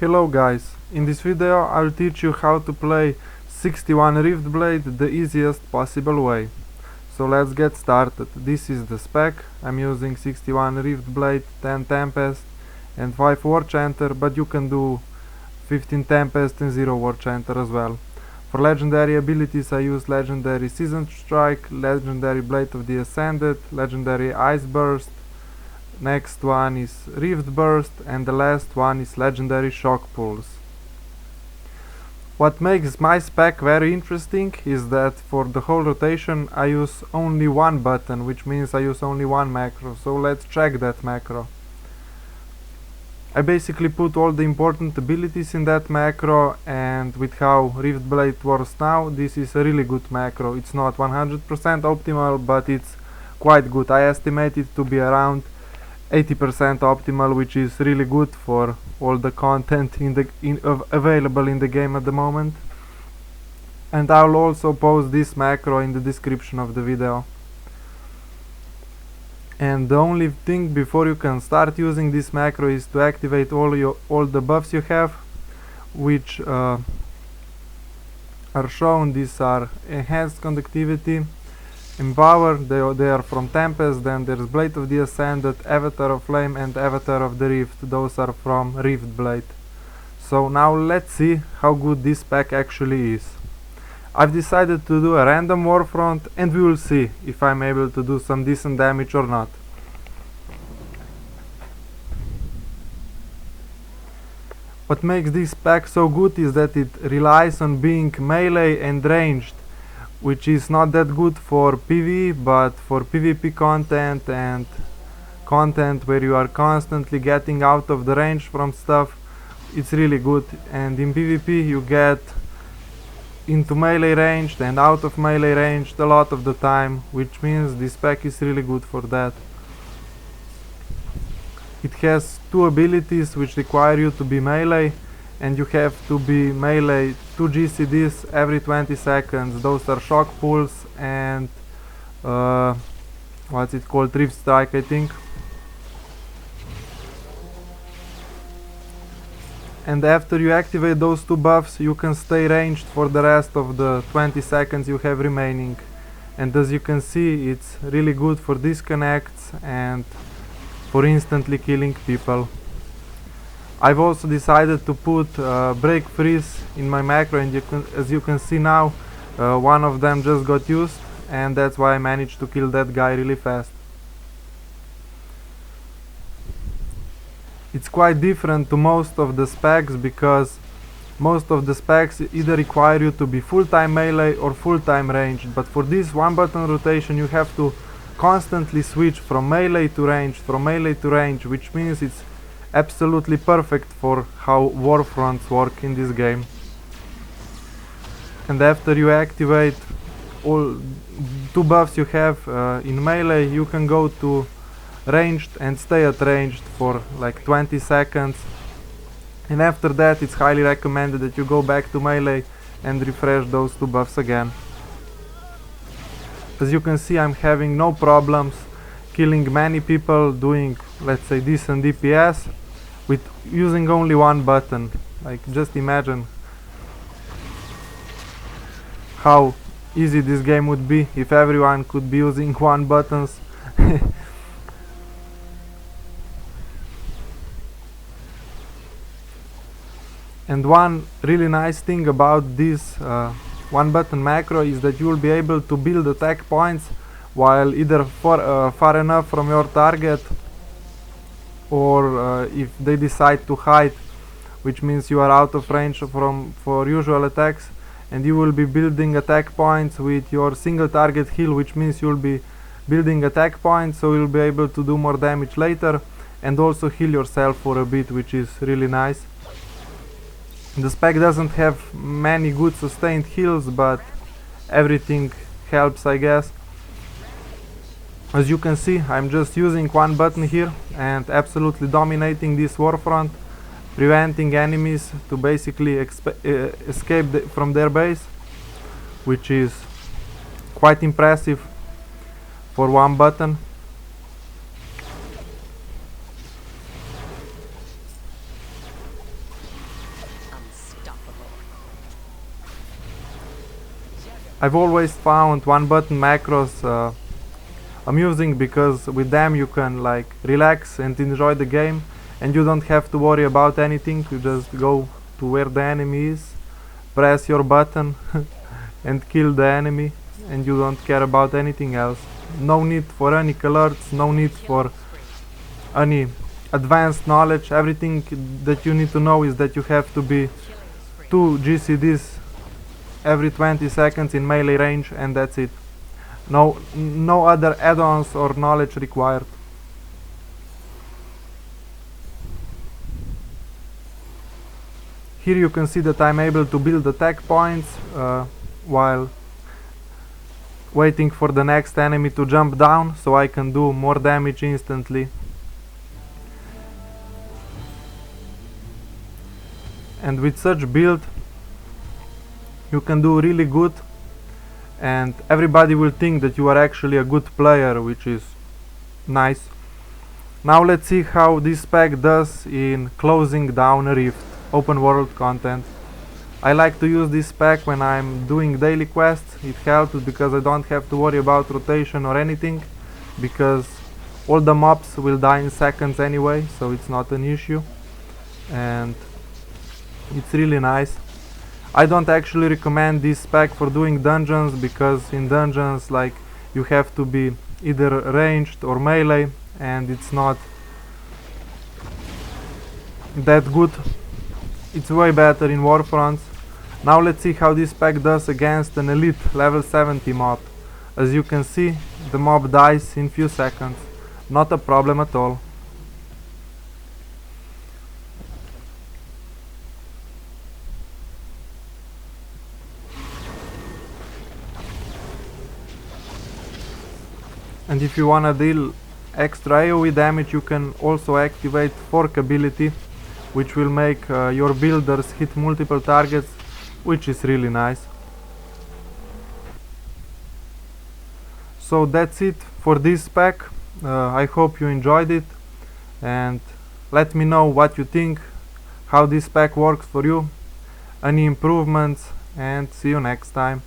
Hello guys, in this video I'll teach you how to play 61 Riftblade the easiest possible way. So let's get started. This is the spec. I'm using 61 Riftblade, 10 Tempest and 5 War Chanter, but you can do 15 Tempest and 0 War Chanter as well. For legendary abilities I use legendary Seasoned Strike, legendary Blade of the Ascended, legendary Icy Burst. Next one is Riftblade and the last one is legendary Shock Pulse. What makes my spec very interesting is that for the whole rotation I use only one button, which means I use only one macro, so let's check that macro. I basically put all the important abilities in that macro, and with how Riftblade works now, this is a really good macro. It's not 100% optimal, but it's quite good. I estimate it to be around 80% optimal, which is really good for all the content available in the game at the moment. And I'll also post this macro in the description of the video. And the only thing before you can start using this macro is to activate all the buffs you have, which are shown. These are enhanced conductivity, Empower, they are from Tempest. Then there's Blade of the Ascended, Avatar of Flame and Avatar of the Rift. Those are from Riftblade. So now let's see how good this pack actually is. I've decided to do a random Warfront and we will see if I'm able to do some decent damage or not. What makes this pack so good is that it relies on being melee and ranged, which is not that good for PvE, but for PvP content and content where you are constantly getting out of the range from stuff, it's really good. And in PvP you get into melee ranged and out of melee ranged a lot of the time, which means this pack is really good for that. It has two abilities which require you to be melee, and you have to be melee 2 GCDs every 20 seconds. Those are Shock Pulse and what's it called, Rift Strike, I think. And after you activate those two buffs you can stay ranged for the rest of the 20 seconds you have remaining. And as you can see, it's really good for disconnects and for instantly killing people. I've also decided to put Break Freeze in my macro, and as you can see now, one of them just got used, and that's why I managed to kill that guy really fast. It's quite different to most of the specs, because most of the specs either require you to be full-time melee or full-time ranged, but for this one button rotation you have to constantly switch from melee to range, which means it's absolutely perfect for how Warfronts work in this game. And after you activate all two buffs you have in melee, you can go to ranged and stay at ranged for like 20 seconds. And after that it's highly recommended that you go back to melee and refresh those two buffs again. As you can see, I'm having no problems killing many people, doing, let's say, decent DPS with using only one button. Like, just imagine how easy this game would be if everyone could be using one buttons. And one really nice thing about this one button macro is that you will be able to build attack points while either far enough from your target, or if they decide to hide, which means you are out of range for usual attacks, and you will be building attack points with your single target heal, which means you'll be building attack points so you'll be able to do more damage later and also heal yourself for a bit, which is really nice. The spec doesn't have many good sustained heals, but everything helps, I guess. As you can see, I'm just using one button here and absolutely dominating this Warfront, preventing enemies to basically escape from their base, which is quite impressive for one button. I've always found one button macros amusing, because with them you can like relax and enjoy the game, and you don't have to worry about anything. You just go to where the enemy is, press your button and kill the enemy, and you don't care about anything else. No need for any alerts, no need for any advanced knowledge. Everything that you need to know is that you have to be 2 GCDs every 20 seconds in melee range, and that's it. No other add-ons or knowledge required. Here you can see that I'm able to build attack points while waiting for the next enemy to jump down, so I can do more damage instantly. And with such build you can do really good, and everybody will think that you are actually a good player, which is nice. Now let's see how this spec does in closing down a rift, open world content. I like to use this spec when I'm doing daily quests. It helps because I don't have to worry about rotation or anything, because all the mobs will die in seconds anyway, so it's not an issue, and it's really nice. I don't actually recommend this spec for doing dungeons, because in dungeons like you have to be either ranged or melee, and it's not that good. It's way better in Warfronts. Now let's see how this spec does against an elite level 70 mob. As you can see, the mob dies in few seconds. Not a problem at all. And if you wanna deal extra AoE damage, you can also activate Fork ability, which will make your builders hit multiple targets, which is really nice. So that's it for this spec. I hope you enjoyed it, and let me know what you think, how this spec works for you, any improvements, and see you next time.